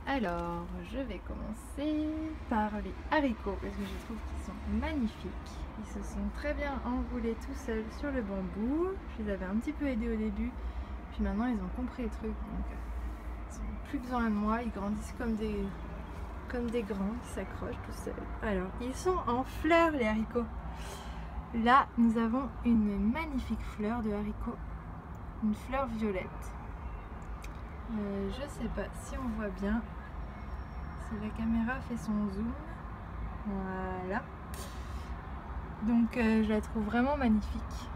Alors, je vais commencer par les haricots parce que je trouve qu'ils sont magnifiques. Ils se sont très bien enroulés tout seuls sur le bambou. Je les avais un petit peu aidés au début, puis maintenant ils ont compris le truc, donc ils n'ont plus besoin de moi. Ils grandissent comme des grands qui s'accrochent tout seuls. Alors, ils sont en fleurs les haricots. Là, nous avons une magnifique fleur de haricots, une fleur violette. Je sais pas si on voit bien, si la caméra fait son zoom, voilà. Donc je la trouve vraiment magnifique,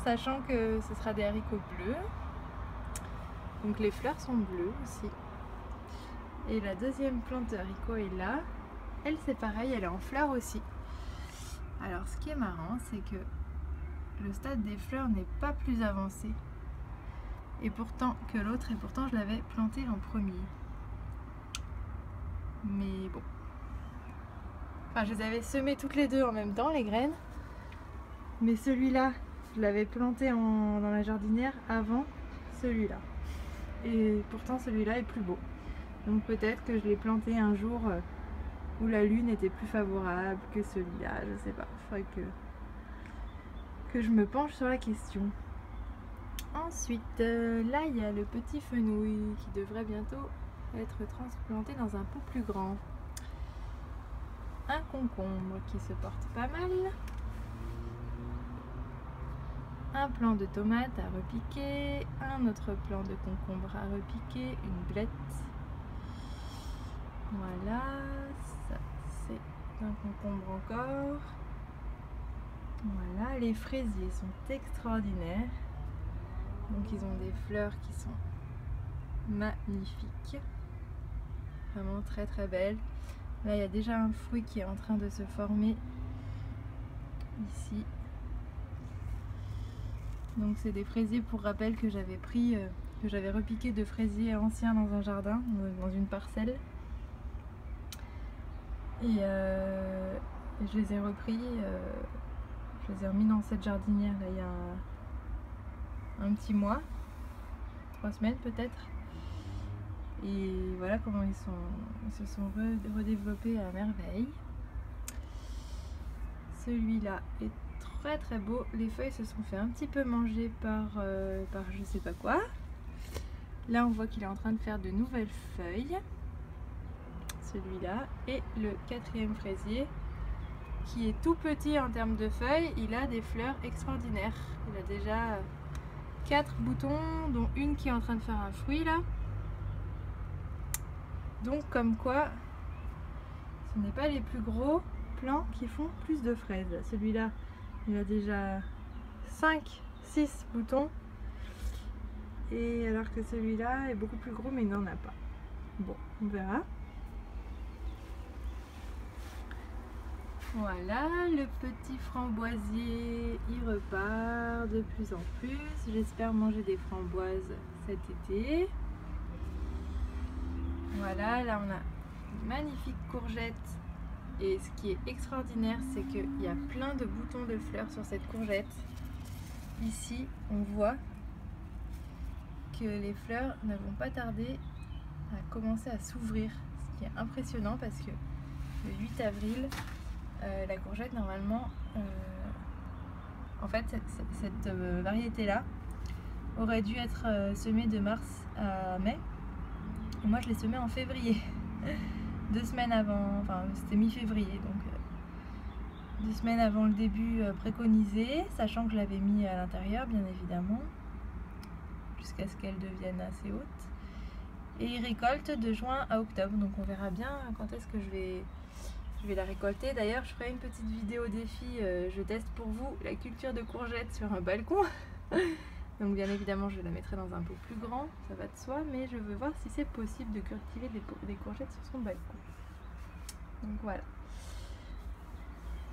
sachant que ce sera des haricots bleus, donc les fleurs sont bleues aussi. Et la deuxième plante de haricots est là, elle c'est pareil, elle est en fleurs aussi. Alors ce qui est marrant, c'est que le stade des fleurs n'est pas plus avancé et pourtant que l'autre, et pourtant je l'avais planté en premier. Mais bon, enfin je les avais semées toutes les deux en même temps, les graines, mais celui-là je l'avais planté dans la jardinière avant celui-là, et pourtant celui-là est plus beau. Donc peut-être que je l'ai planté un jour où la lune était plus favorable que celui-là, je sais pas, il faudrait que je me penche sur la question. Ensuite, là il y a le petit fenouil qui devrait bientôt être transplanté dans un pot plus grand. Un concombre qui se porte pas mal. Un plant de tomate à repiquer. Un autre plant de concombre à repiquer. Une blette. Voilà, ça c'est un concombre encore. Voilà, les fraisiers sont extraordinaires. Donc ils ont des fleurs qui sont magnifiques. Vraiment très très belles. Là il y a déjà un fruit qui est en train de se former ici. Donc c'est des fraisiers, pour rappel, que j'avais pris, que j'avais repiqué de fraisiers anciens dans un jardin, dans une parcelle. Et je les ai repris, je les ai remis dans cette jardinière là, il y a un petit mois, 3 semaines peut-être. Et voilà comment ils se sont redéveloppés à merveille. Celui-là est très très beau. Les feuilles se sont fait un petit peu manger par je sais pas quoi. Là on voit qu'il est en train de faire de nouvelles feuilles. Celui-là. Et le quatrième fraisier, qui est tout petit en termes de feuilles, il a des fleurs extraordinaires. Il a déjà 4 boutons, dont une qui est en train de faire un fruit là. Donc comme quoi, ce n'est pas les plus gros plants qui font plus de fraises. Celui-là, il a déjà 5-6 boutons. Et alors que celui-là est beaucoup plus gros, mais il n'en a pas. Bon, on verra. Voilà, le petit framboisier, il repart de plus en plus. J'espère manger des framboises cet été. Voilà, là on a une magnifique courgette. Et ce qui est extraordinaire, c'est qu'il y a plein de boutons de fleurs sur cette courgette. Ici, on voit que les fleurs ne vont pas tarder à commencer à s'ouvrir. Ce qui est impressionnant parce que le 8 avril, la courgette, normalement, en fait, cette variété-là aurait dû être semée de mars à mai. Et moi, je l'ai semée en février. 2 semaines avant, enfin c'était mi-février, donc 2 semaines avant le début préconisé, sachant que je l'avais mis à l'intérieur bien évidemment, jusqu'à ce qu'elle devienne assez haute. Et il récolte de juin à octobre, donc on verra bien quand est-ce que je vais la récolter. D'ailleurs je ferai une petite vidéo défi, je teste pour vous la culture de courgettes sur un balcon. Donc bien évidemment je la mettrai dans un pot plus grand, ça va de soi, mais je veux voir si c'est possible de cultiver des courgettes sur son balcon. Donc voilà.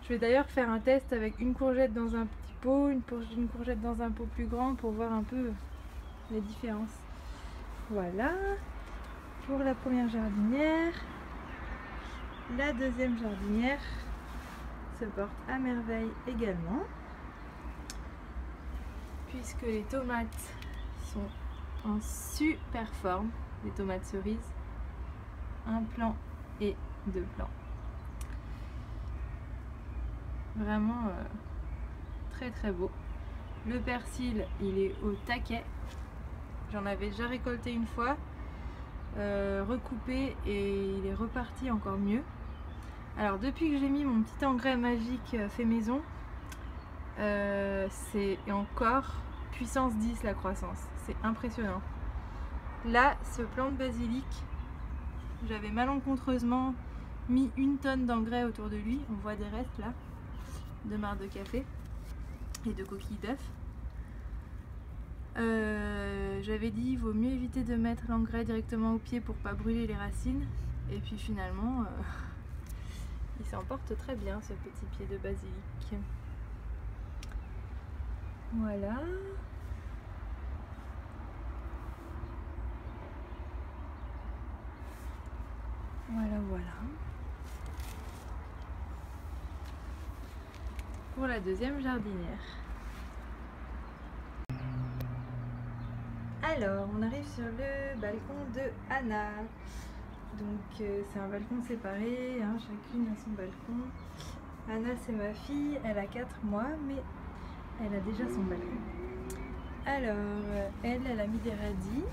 Je vais d'ailleurs faire un test avec une courgette dans un petit pot, une courgette dans un pot plus grand pour voir un peu les différences. Voilà pour la première jardinière. La deuxième jardinière se porte à merveille également, puisque les tomates sont en super forme. les tomates cerises. Un plant et 2 plants. Vraiment très très beau. Le persil, il est au taquet. J'en avais déjà récolté une fois, recoupé, et il est reparti encore mieux. Alors depuis que j'ai mis mon petit engrais magique fait maison, c'est encore puissance 10 la croissance. C'est impressionnant. Là, ce plant de basilic, j'avais malencontreusement mis 1 tonne d'engrais autour de lui. On voit des restes là, de marc de café et de coquilles d'œufs. J'avais dit il vaut mieux éviter de mettre l'engrais directement au pied pour pas brûler les racines. Et puis finalement, il s'en porte très bien, ce petit pied de basilic. Voilà. Voilà. Pour la deuxième jardinière. Alors, on arrive sur le balcon de Anna. Donc, c'est un balcon séparé, hein, chacune a son balcon. Anna, c'est ma fille, elle a 4 mois, mais elle a déjà son balcon. Alors, elle a mis des radis.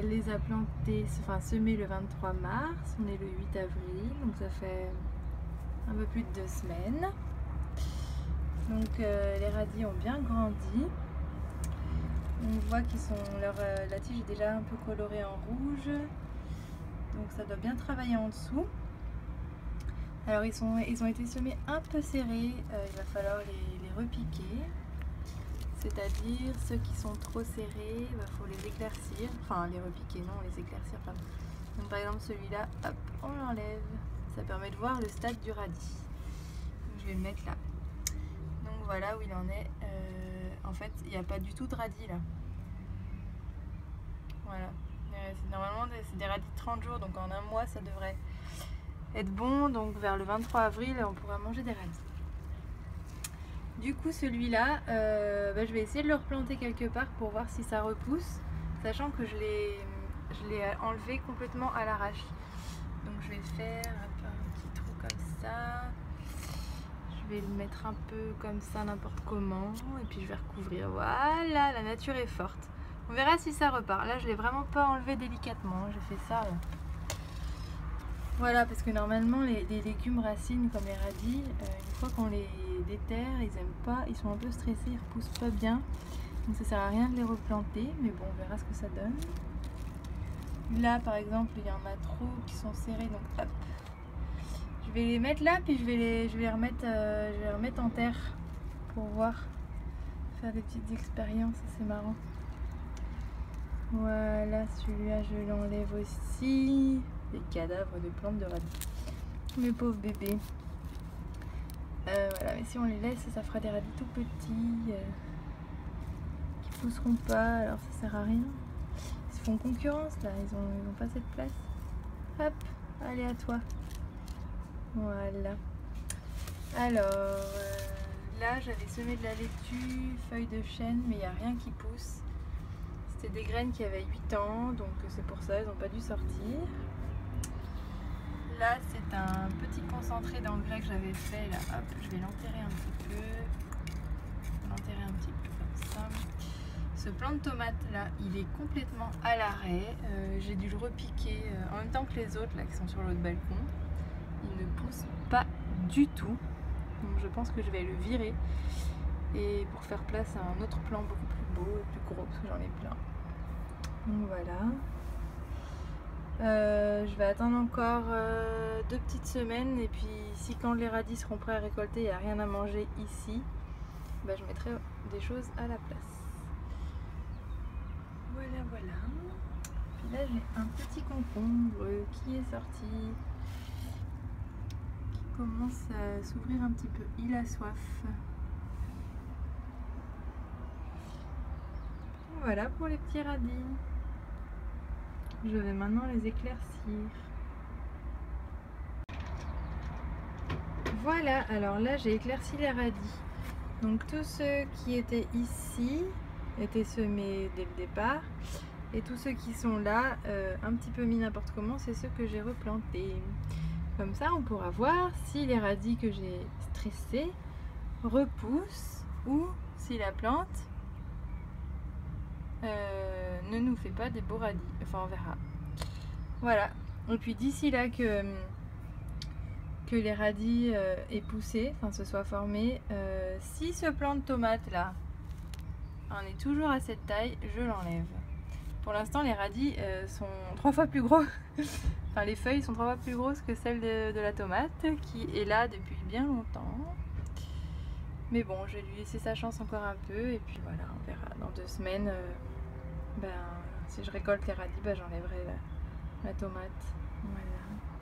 Les a plantés, enfin semés le 23 mars, on est le 8 avril, donc ça fait un peu plus de 2 semaines. Donc les radis ont bien grandi. On voit qu'ils sont, la tige est déjà un peu colorée en rouge, donc ça doit bien travailler en dessous. Alors ils ont été semés un peu serrés, il va falloir les repiquer. C'est-à-dire ceux qui sont trop serrés, il faut les éclaircir, enfin les repiquer, non, les éclaircir, pardon. Donc par exemple celui-là, hop, on l'enlève, ça permet de voir le stade du radis. Donc, je vais le mettre là. Donc voilà où il en est. En fait, il n'y a pas du tout de radis là. Voilà. Normalement, c'est des radis de 30 jours, donc en un mois, ça devrait être bon. Donc vers le 23 avril, on pourra manger des radis. Du coup, celui-là, je vais essayer de le replanter quelque part pour voir si ça repousse, sachant que je l'ai enlevé complètement à l'arrache. Donc je vais faire un petit trou comme ça. Je vais le mettre un peu comme ça, n'importe comment, et puis je vais recouvrir. Voilà, la nature est forte. On verra si ça repart. Là, je l'ai vraiment pas enlevé délicatement. J'ai fait ça. Voilà, parce que normalement, les légumes racines comme les radis, une fois qu'on les déterre, ils aiment pas, ils sont un peu stressés, ils repoussent pas bien. Donc ça sert à rien de les replanter, mais bon, on verra ce que ça donne. Là, par exemple, il y en a trop qui sont serrés, donc hop. Je vais les mettre là, puis je vais les remettre en terre pour voir, faire des petites expériences, c'est marrant. Voilà, celui-là, je l'enlève aussi. Les cadavres de plantes de radis. Mes pauvres bébés. Voilà, mais si on les laisse, ça fera des radis tout petits qui pousseront pas, alors ça sert à rien. Ils se font concurrence là, ils ont pas cette place. Hop, allez à toi. Voilà. Alors là, j'avais semé de la laitue, feuilles de chêne, mais il n'y a rien qui pousse. C'était des graines qui avaient 8 ans, donc c'est pour ça, ils n'ont pas dû sortir. Là, c'est un petit concentré d'engrais que j'avais fait. Là, hop, je vais l'enterrer un petit peu. Comme ça. Ce plant de tomate là, il est complètement à l'arrêt. J'ai dû le repiquer en même temps que les autres là qui sont sur l'autre balcon. Il ne pousse pas du tout. Donc je pense que je vais le virer. Et pour faire place à un autre plant beaucoup plus beau et plus gros, parce que j'en ai plein. Donc voilà. Je vais attendre encore 2 petites semaines, et puis si quand les radis seront prêts à récolter, il n'y a rien à manger ici, je mettrai des choses à la place. Voilà. Puis là j'ai un petit concombre qui est sorti, qui commence à s'ouvrir un petit peu, il a soif. Voilà pour les petits radis. Je vais maintenant les éclaircir. Voilà, alors là j'ai éclairci les radis. Donc tous ceux qui étaient ici étaient semés dès le départ. Et tous ceux qui sont là, un petit peu mis n'importe comment, c'est ceux que j'ai replantés. Comme ça, on pourra voir si les radis que j'ai stressés repoussent ou si la plante ne nous fait pas des beaux radis. Enfin, on verra. Voilà. Et puis d'ici là que les radis aient poussé, enfin se soient formés, si ce plant de tomate là en est toujours à cette taille, je l'enlève. Pour l'instant, les radis sont 3 fois plus gros. Enfin, les feuilles sont 3 fois plus grosses que celles de la tomate qui est là depuis bien longtemps. Mais bon, je vais lui laisser sa chance encore un peu et puis voilà, on verra. Dans 2 semaines, si je récolte les radis, j'enlèverai la tomate. Voilà.